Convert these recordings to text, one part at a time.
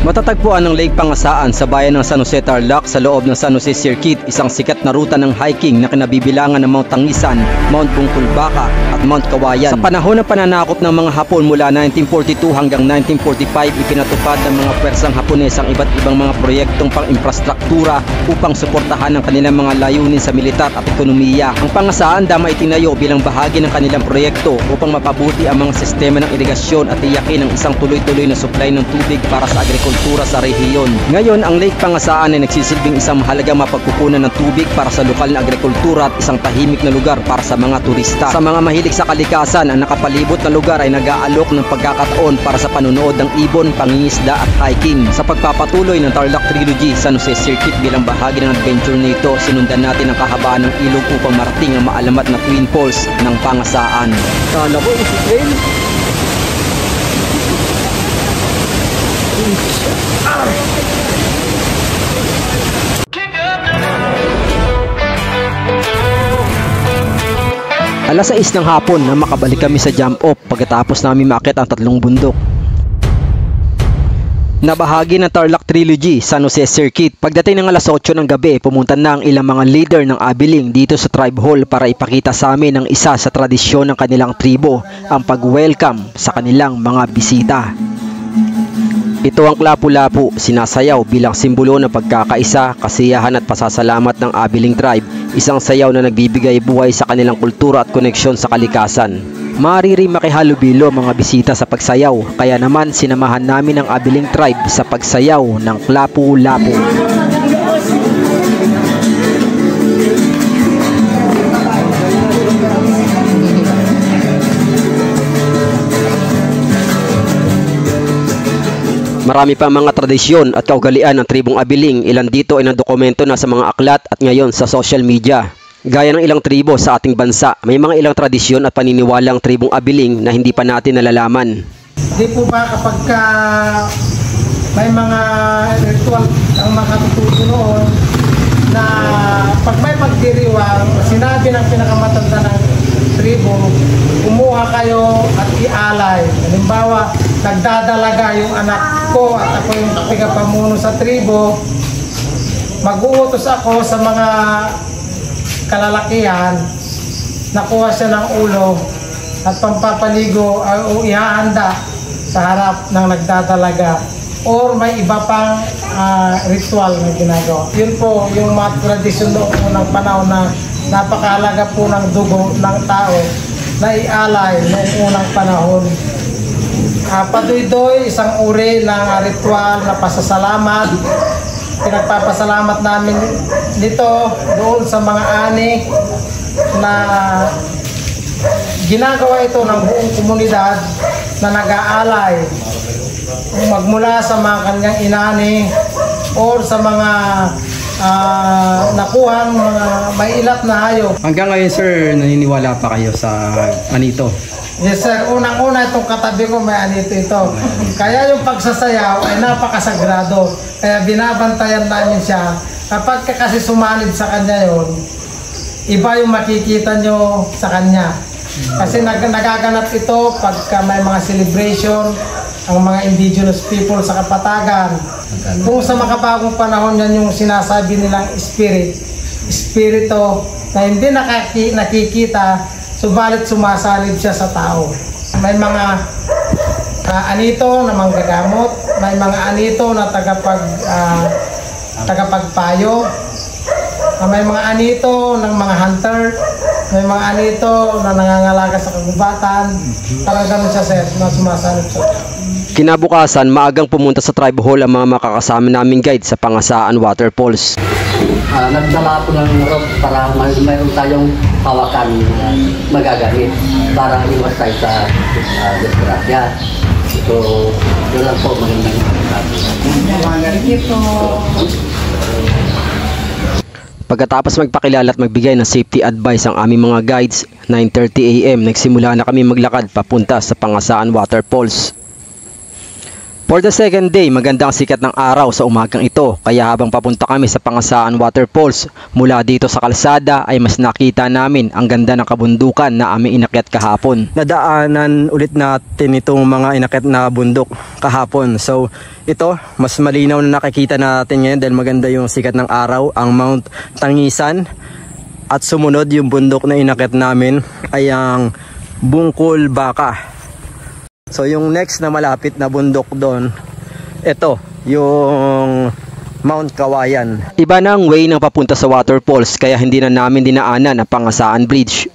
Matatagpuan ng Lake Pangasaan sa bayan ng San Jose, Tarlac sa loob ng San Jose Circuit, isang sikat na ruta ng hiking na kinabibilangan ng Mount Tangisan, Mount Bungkulbaka at Mount Kawayan. Sa panahon ng pananakop ng mga Hapon mula 1942 hanggang 1945, ipinatupad ng mga pwersang Hapones ang iba't ibang mga proyektong pang-infrastruktura upang suportahan ang kanilang mga layunin sa militar at ekonomiya. Ang Pangasaan dama itinayo bilang bahagi ng kanilang proyekto upang mapabuti ang mga sistema ng irigasyon at tiyakin ang isang tuloy-tuloy na supply ng tubig para sa agrikultura sa rehiyon. Ngayon, ang Lake Pangasaan ay nagsisilbing isang mahalagang mapagkukunan ng tubig para sa lokal na agrikultura at isang tahimik na lugar para sa mga turista. Sa mga mahilig sa kalikasan, ang nakapalibot na lugar ay nag-aalok ng pagkakataon para sa panunood ng ibon, pangingisda at hiking. Sa pagpapatuloy ng Tarlac Trilogy San Jose Circuit bilang bahagi ng adventure nito, sinundan natin ang kahabaan ng ilog upang marating ang maalamat na Twin Falls ng Pangasaan. Kala ko, isi trail. Alas 6 ng hapon na makabalik kami sa jump off pagkatapos namin maakyat ang 3 bundok na bahagi ng Tarlac Trilogy San Jose Circuit. Pagdating ng alas 8 ng gabi, pumunta na ang ilang mga leader ng Abiling dito sa Tribe Hall para ipakita sa amin ang isa sa tradisyon ng kanilang tribo, ang pag-welcome sa kanilang mga bisita. Ito ang Klapu-Lapu, sinasayaw bilang simbolo ng pagkakaisa, kasiyahan at pasasalamat ng Abiling Tribe, isang sayaw na nagbibigay buhay sa kanilang kultura at koneksyon sa kalikasan. Maaari makihalubilo mga bisita sa pagsayaw, kaya naman sinamahan namin ang Abiling Tribe sa pagsayaw ng Klapu-Lapu. Marami pa mga tradisyon at kaugalian ng tribong Abiling, ilan dito ay nadokumento na sa mga aklat at ngayon sa social media. Gaya ng ilang tribo sa ating bansa, may mga ilang tradisyon at paniniwalang tribong Abiling na hindi pa natin nalalaman. Di po ba kapag may mga ritual ang mga katututo noon na pag may magdiriwang, sinabi ng pinakamatanda ng tribo, kumuha kayo at ialay. Halimbawa, nagdadalaga yung anak ko at ako yung tagapamuno sa tribo, mag-uutos ako sa mga kalalakihan, nakuha siya ng ulo at pampapaligo o ihahanda sa harap ng nagdadalaga or may iba pang ritual na ginagawa. Yun po yung mga tradisyon noong unang panahon na napakahalaga po ng dugo ng tao na ialay noong unang panahon. Paduy-doy, isang uri ng ritual na pasasalamat. Pinagpapasalamat namin nito doon sa mga ani na ginagawa ito ng buong komunidad na nag-aalay magmula sa mga kanyang inani or sa mga nakuhang mga mailat na hayop. Hanggang ngayon sir, naniniwala pa kayo sa anito? Yes sir, unang-una itong katabi ko may anito ito. Kaya yung pagsasayaw ay napakasagrado. Kaya binabantayan namin siya. Kapag kasi sumanib sa kanya yon, iba yung makikita nyo sa kanya. Kasi nagaganap ito pagka may mga celebration, ang mga indigenous people sa Kapatagan. Kung sa makabagong panahon yan yung sinasabi nilang spirito na hindi nakikita, subalit sumasalib siya sa tao. May mga anito na manggagamot, may mga anito na tagapagpayo, may mga anito ng mga hunter, may mga anito na nangangalaga sa kagubatan. Parang ganun siya sir, na sumasalib sa tao. Kinabukasan, maagang pumunta sa Tribe Hall ang mga makakasama naming guide sa Pangasaan Waterfalls. Nagdala po ng rope para mayroon tayong hawakan magagamit para iwas tayo sa disgrasya. So, yun lang po magandang Pagkatapos magpakilala at magbigay ng safety advice ang aming mga guides, 9:30 AM nagsimula na kami maglakad papunta sa Pangasaan Waterfalls. For the second day, magandang sikat ng araw sa umagang ito, kaya habang papunta kami sa Pangasaan Waterfalls, mula dito sa kalsada ay mas nakita namin ang ganda ng kabundukan na aming inakyat kahapon. Nadaanan ulit natin itong mga inakyat na bundok kahapon. So ito, mas malinaw na nakikita natin ngayon dahil maganda yung sikat ng araw, ang Mount Tangisan. At sumunod yung bundok na inakyat namin ay ang Bungkol Baka. So yung next na malapit na bundok doon, ito yung Mount Kawayan. Iba na ang way ng papunta sa waterfalls, kaya hindi na namin dinaanan ang Pangasaan Bridge.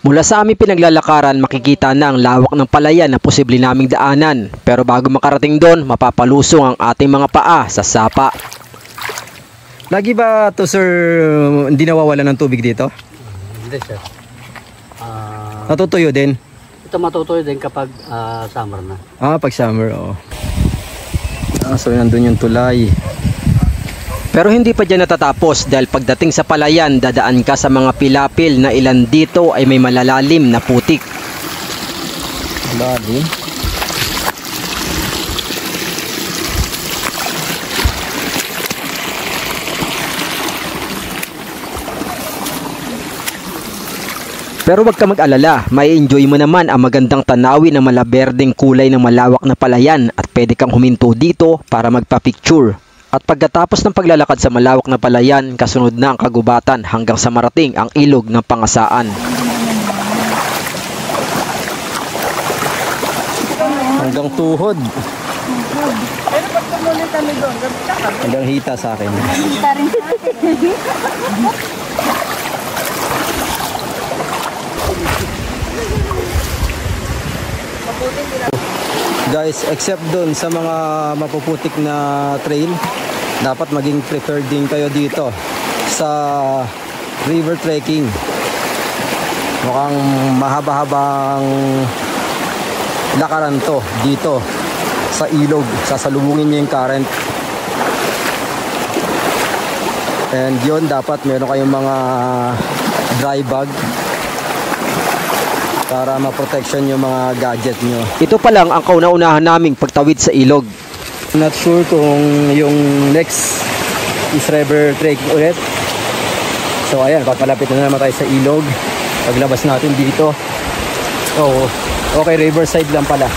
Mula sa aming pinaglalakaran, makikita na ang lawak ng palayan na posible naming daanan. Pero bago makarating doon, mapapalusong ang ating mga paa sa sapa. Lagi ba to sir, hindi nawawala ng tubig dito? Hindi sir. Natutuyo din? Ito matutuloy din kapag summer na. Pag summer, oo. So nandun yung tulay. Pero hindi pa dyan natatapos dahil pagdating sa palayan, dadaan ka sa mga pilapil na ilan dito ay may malalalim na putik. Malalim? Pero wag ka mag-alala, may enjoy mo naman ang magandang tanawin ng malaberdeng kulay ng malawak na palayan at pwede kang huminto dito para magpa-picture. At pagkatapos ng paglalakad sa malawak na palayan, kasunod na ang kagubatan hanggang sa marating ang ilog ng Pangasaan. Hanggang tuhod. Pero pag tumuloy kami doon, Hanggang hita sa akin. hita rin sa akin. Guys, except dun sa mga mapuputik na trail, dapat maging prepared din kayo dito sa river trekking. Mukhang mahaba-habang lakaran to dito sa ilog, sasalubungin nyo yung current. And yun, dapat meron kayong mga dry bag para ma-protection yung mga gadget nyo. Ito pa lang ang kauna-unahan naming pagtawid sa ilog. Not sure kung yung next is river trekking ulit. So ayan, papalapit na naman tayo sa ilog. Paglabas natin dito. Oh, okay, riverside lang pala.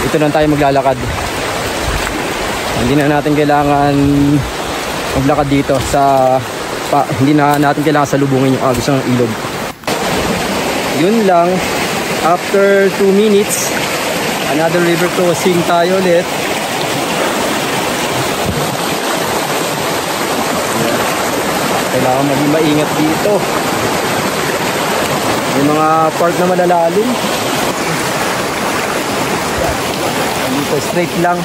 Ito lang tayo maglalakad. Hindi na natin kailangan maglakad dito sa hindi na natin kailangan salubungin yung agos ng ilog. Yun lang, after 2 minutes, another river crossing tayo ulit. Kailangan maging maingat dito. May mga part na malalalim. Dito straight lang.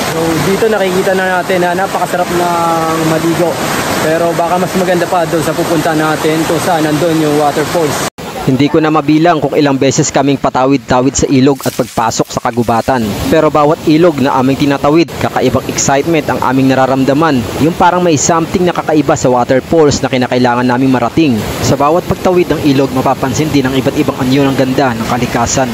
So dito nakikita na natin na napakasarap ng maligo. Pero baka mas maganda pa doon sa pupunta natin kung saan nandun yung waterfalls. Hindi ko na mabilang kung ilang beses kaming patawid-tawid sa ilog at pagpasok sa kagubatan. Pero bawat ilog na aming tinatawid, kakaibang excitement ang aming nararamdaman. Yung parang may something na kakaiba sa waterfalls na kinakailangan naming marating. Sa bawat pagtawid ng ilog, mapapansin din ang iba't ibang anyo ng ganda ng kalikasan.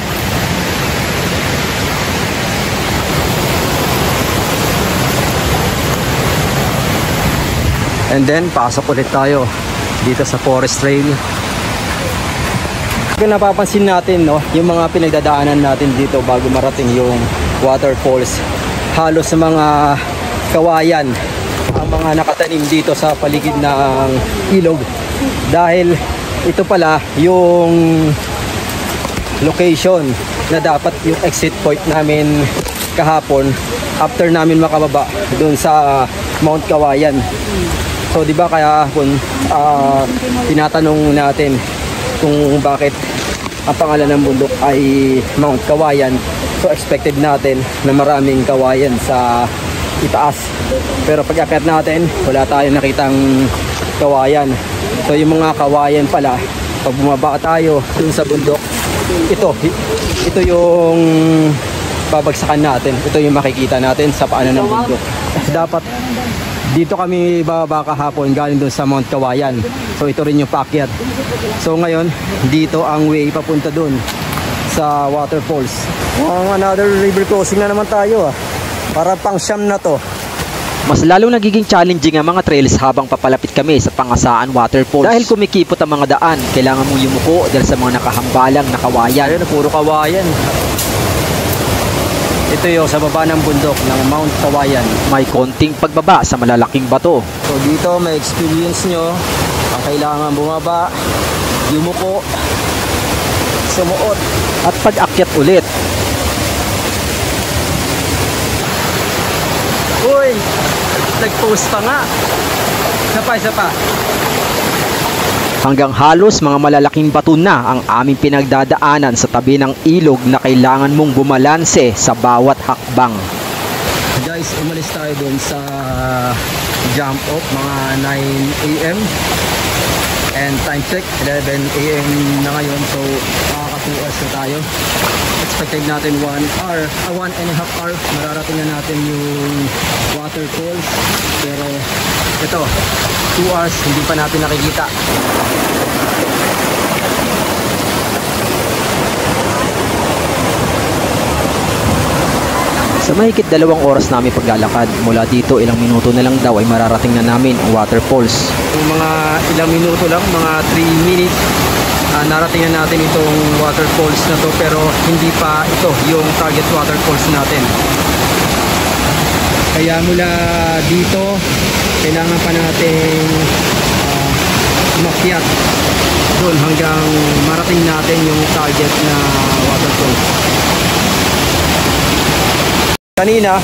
And then, pasok ulit tayo dito sa forest trail. Kung napapansin natin, no, yung mga pinagdadaanan natin dito bago marating yung waterfalls, halos sa mga kawayan ang mga nakatanim dito sa paligid ng ilog. Dahil ito pala yung location na dapat yung exit point namin kahapon after namin makababa doon sa Mount Kawayan. So di ba kaya kung tinatanong natin kung bakit ang pangalan ng bundok ay Mount Kawayan, so expected natin na maraming kawayan sa itaas. Pero pag akyat natin, wala tayong nakitang kawayan. So yung mga kawayan pala, pag bumaba tayo dun sa bundok, ito yung babagsakan natin. Ito yung makikita natin sa paanan ng bundok. Dapat Dito kami bababa kahapon galing doon sa Mount Kawayan. So ito rin yung paakyat. So ngayon, dito ang way papunta doon sa waterfalls. Another river crossing na naman tayo ah. Para pang siyam na to. Mas lalong nagiging challenging ang mga trails habang papalapit kami sa Pangasaan Waterfalls. Dahil kumikipot ang mga daan, kailangan mong yumuko dahil sa mga nakahambalang na kawayan. Ayun, puro kawayan. Ito yung sa baba ng bundok ng Mount Kawayan. May konting pagbaba sa malalaking bato. So dito may experience nyo. Ang kailangan bumaba, yumuko, sumuot, at pag-akyat ulit. Uy! Nag-post pa nga. Isa pa. Hanggang halos mga malalaking bato na ang aming pinagdadaanan sa tabi ng ilog na kailangan mong bumalanse sa bawat hakbang. Guys, umalis tayo dun sa jump off mga 9 AM and time check 11 AM na ngayon, so makaka 2 hours na tayo. Expected natin 1 hour, 1.5 hour mararating na natin yung waterfalls, pero ito 2 hours hindi pa natin nakikita. Sa mahigit 2 oras namin paglalakad mula dito, ilang minuto na lang daw ay mararating na namin ang waterfalls. Yung mga ilang minuto lang, mga 3 minutes, narating na natin itong waterfalls na to, pero hindi pa ito yung target waterfalls natin. Kaya mula dito, kailangan pa natin umakyat doon hanggang marating natin yung target na waterfalls. Kanina,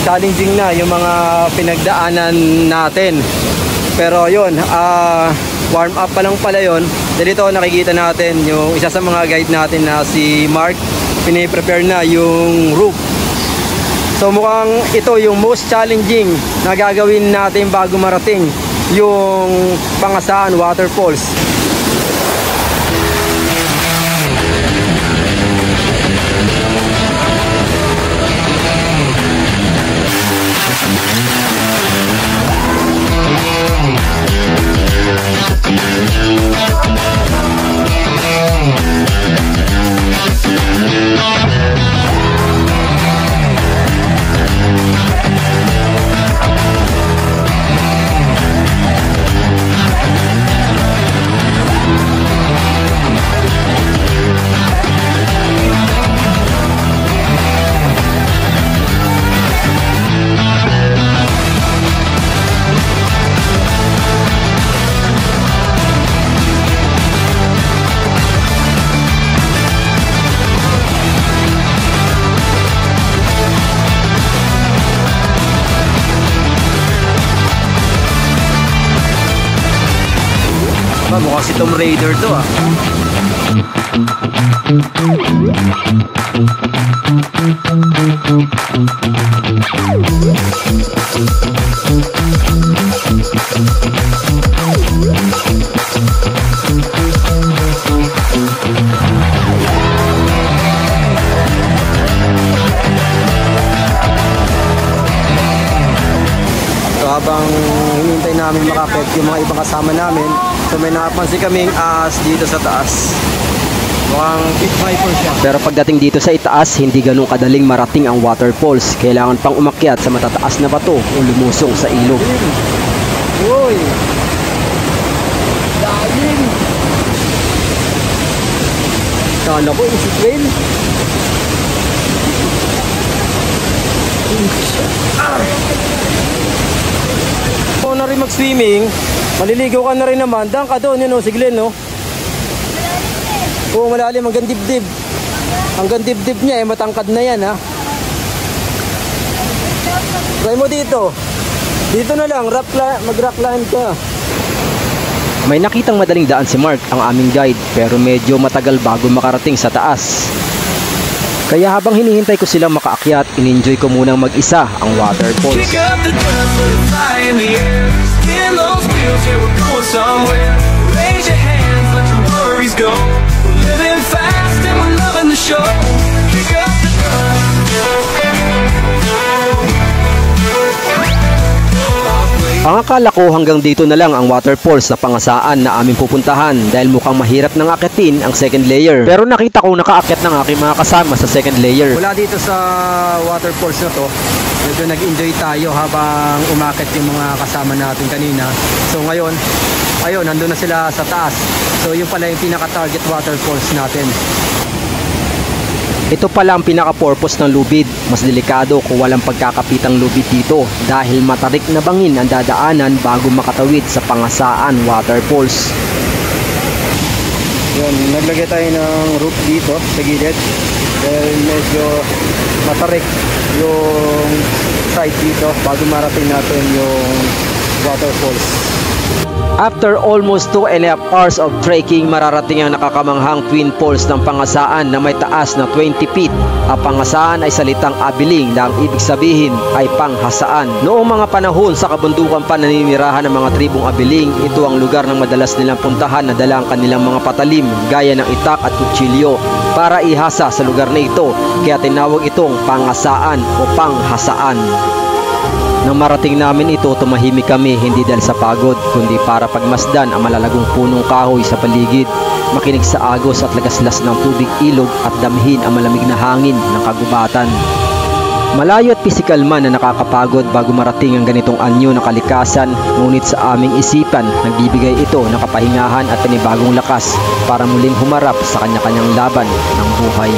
challenging na yung mga pinagdaanan natin. Pero yun, warm up pa lang pala yun. Dito nakikita natin yung isa sa mga guide natin na si Mark, piniprepare na yung rope. So mukhang ito yung most challenging na gagawin natin bago marating yung Pangasaan Waterfalls. Mukha si Tomb Raider to ah. So habang hinintay namin makapek yung mga ibang kasama namin, so may nakapansin kaming ahas dito sa taas. Mukhang pit viper siya. Pero pagdating dito sa itaas, hindi ganun kadaling marating ang waterfalls. Kailangan pang umakyat sa matataas na bato o lumusong sa ilog. Uy! Daling! Kala ko, is it rain? Kung na rin mag-swimming, maliligaw ka na rin naman. Daan ka doon, yun o, si Glenn, no? Oo, malalim, hanggang dibdib. Hanggang dibdib niya, matangkad na yan, ha? Try mo dito. Dito na lang, mag-rockline ka. May nakitang madaling daan si Mark, ang aming guide, pero medyo matagal bago makarating sa taas. Kaya habang hinihintay ko silang makaakyat, in-enjoy ko munang mag-isa ang waterfalls. Pick up the dust, let it fly in the air. Spin those wheels, yeah, we're going somewhere. Raise your hands, let your worries go. We're living fast and we're loving the show. Pick up the dust. Ang akala ko hanggang dito na lang ang waterfalls na pangasaan na aming pupuntahan dahil mukhang mahirap nang akitin ang second layer. Pero nakita ko nakaakit ng aking mga kasama sa second layer. Wala dito sa waterfalls na to, medyo nag-enjoy tayo habang umakit yung mga kasama natin kanina. So ngayon, ayun, nandun na sila sa taas. So yun pala yung pinaka-target waterfalls natin. Ito pala ang pinaka-purpose ng lubid. Mas delikado kung walang pagkakapitang lubid dito dahil matarik na bangin ang dadaanan bago makatawid sa pangasaan waterfalls. Yun, naglagay tayo ng roof dito sa gilid dahil medyo matarik yung side dito bago marating natin yung waterfalls. After almost 2.5 hours of trekking, mararating ang nakakamanghang Twin Falls ng Pangasaan na may taas na 20 feet. Ang Pangasaan ay salitang Abiling na ang ibig sabihin ay panghasaan. Noong mga panahon sa kabundukan pa naninirahan ng mga tribong Abiling, ito ang lugar na madalas nilang puntahan na dala ang kanilang mga patalim gaya ng itak at kutsilyo para ihasa sa lugar na ito, kaya tinawag itong Pangasaan o Panghasaan. Nang marating namin ito, tumahimik kami hindi dahil sa pagod, kundi para pagmasdan ang malalagong punong kahoy sa paligid, makinig sa agos at lagaslas ng tubig ilog at damhin ang malamig na hangin ng kagubatan. Malayo at pisikal man na nakakapagod bago marating ang ganitong anyo na kalikasan, ngunit sa aming isipan, nagbibigay ito ng kapahingahan at panibagong lakas para muling humarap sa kanya-kanyang laban ng buhay.